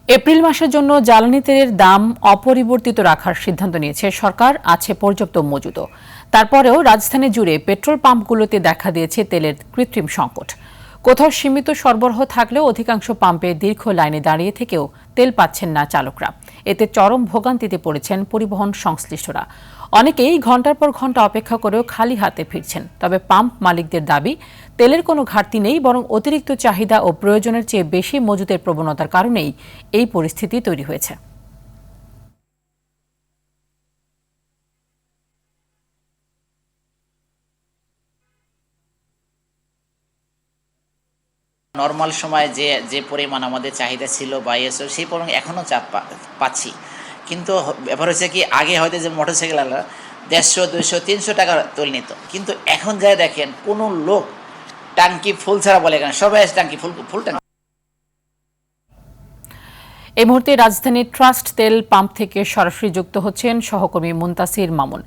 April মাসের জন্য জ্বালানি তেলের দাম অপরিবর্তিত রাখার সিদ্ধান্ত নিয়েছে সরকার। আছে পর্যাপ্ত মজুদও। তারপরেও রাজধানী জুড়ে পেট্রোল পাম্পগুলোতে দেখা দিয়েছে তেলের কৃত্রিম সংকট। কোথাও সীমিত সরবরাহ থাকলেও অধিকাংশ পাম্পে দীর্ঘ লাইনে দাঁড়িয়ে থেকেও তেল পাচ্ছেন না চালকরা। এতে চরম ভোগান্তিতে পড়েছেন পরিবহন সংশ্লিষ্টরা। অনেকেই ঘন্টার পর ঘন্টা অপেক্ষা করেও খালি হাতে ফিরছেন। তবে পাম্প মালিকদের দাবি, তেলের কোনো ঘাটতি নেই, বরং অতিরিক্ত চাহিদা ও প্রয়োজনের চেয়ে বেশি মজুদের প্রবণতার কারণেই এই পরিস্থিতি তৈরি হয়েছে। নর্মাল সময় যে যে পরিমাণ আমাদের চাহিদা ছিল বা এসব সেই পরিমাণ এখনও চাপ পাচ্ছি, কিন্তু ব্যাপার হচ্ছে কি, আগে হয়তো যে মোটরসাইকেলওয়ালা 150, 200, 300 টাকা তেল নিত, কিন্তু এখন যাই দেখেন কোনো লোক ট্যাঙ্কি ফুল ছাড়া বলে কেন, সবাই ট্যাঙ্কি ফুল ট্যাঙ্কি। এই মুহূর্তে রাজধানীর ট্রাস্ট তেল পাম্প থেকে সরাসরি যুক্ত হচ্ছেন সহকর্মী মুনতাসির মামুন।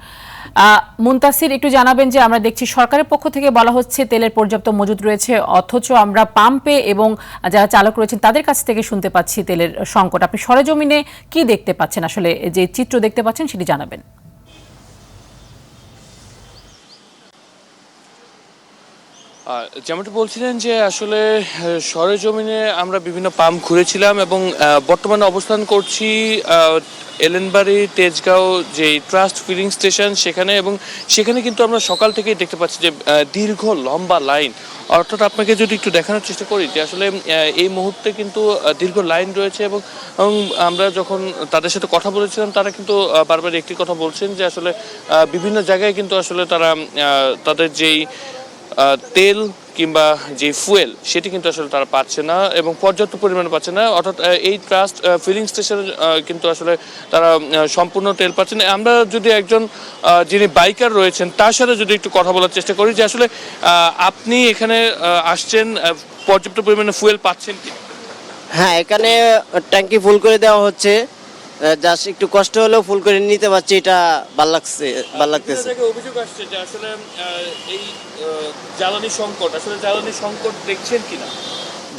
মুনতাসির, একটু জানাবেন যে আমরা দেখছি সরকারের পক্ষ থেকে বলা হচ্ছে তেলের পর্যাপ্ত মজুদ রয়েছে, অথচ আমরা পাম্পে এবং যারা চালক রয়েছেন তাদের কাছ থেকে শুনতে পাচ্ছি তেলের সংকট। আপনি সরেজমিনে কি দেখতে পাচ্ছেন, আসলে যে চিত্র দেখতে পাচ্ছেন সেটি জানাবেন। যেমনটি বলছিলেন যে আসলে সরেজমিনে আমরা বিভিন্ন পাম্প ঘুরেছিলাম এবং বর্তমানে অবস্থান করছি এলেনবাড়ি তেজগাঁও যে ট্রাস্ট ফিলিং স্টেশন সেখানে, এবং সেখানে কিন্তু আমরা সকাল থেকেই দেখতে পাচ্ছি যে দীর্ঘ লম্বা লাইন। অর্থাৎ আপনাকে যদি একটু দেখানোর চেষ্টা করি যে আসলে এই মুহূর্তে কিন্তু দীর্ঘ লাইন রয়েছে, এবং আমরা যখন তাদের সাথে কথা বলেছিলাম তারা কিন্তু বারবার একটি কথা বলছেন যে আসলে বিভিন্ন জায়গায় কিন্তু আসলে তারা তাদের যেই তেল কিংবা যে ফুয়েল সেটি কিন্তু আসলে তারা পাচ্ছে না এবং পর্যাপ্ত পরিমাণে পাচ্ছে না। অর্থাৎ এই ট্রাস্ট ফিলিং স্টেশনে কিন্তু আসলে তারা সম্পূর্ণ তেল পাচ্ছেন। আমরা যদি একজন যিনি বাইকার রয়েছেন তার সাথে যদি একটু কথা বলার চেষ্টা করি যে আসলে আপনি এখানে আসছেন, পর্যাপ্ত পরিমাণে ফুয়েল পাচ্ছেন কি? হ্যাঁ, এখানে ট্যাঙ্কি ফুল করে দেওয়া হচ্ছে, জাস্ট একটু কষ্ট হলেও ফুল করে নিতে পারছি, এটা ভালো লাগতেছে। অভিযোগ আসছে যে আসলে এই জ্বালানি সংকট, আসলে জ্বালানি সংকট দেখছেন কিনা?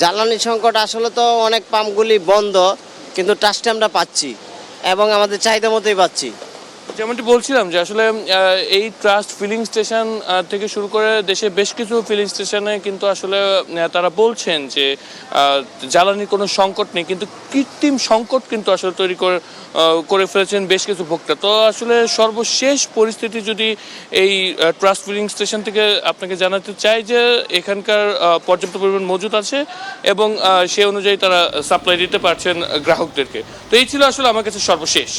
জ্বালানি সংকট আসলে তো অনেক পাম্পগুলি বন্ধ, কিন্তু ট্রাস্টে আমরা পাচ্ছি এবং আমাদের চাহিদা মতোই পাচ্ছি। যেমনটি বলছিলাম যে আসলে এই ট্রাস্ট ফিলিং স্টেশন থেকে শুরু করে দেশে বেশ কিছু ফিলিং স্টেশনে কিন্তু আসলে তারা বলছেন যে জ্বালানির কোনো সংকট নেই, কিন্তু কৃত্রিম সংকট কিন্তু আসলে তৈরি করে ফেলেছেন বেশ কিছু ভোক্তা। তো আসলে সর্বশেষ পরিস্থিতি যদি এই ট্রাস্ট ফিলিং স্টেশন থেকে আপনাকে জানাতে চাই যে এখানকার পর্যাপ্ত পরিমাণ মজুদ আছে এবং সে অনুযায়ী তারা সাপ্লাই দিতে পারছেন গ্রাহকদেরকে। তো এই ছিল আসলে আমার কাছে সর্বশেষ।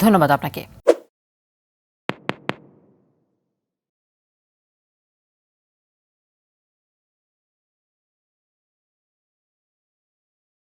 ধন্যবাদ আপনাকে।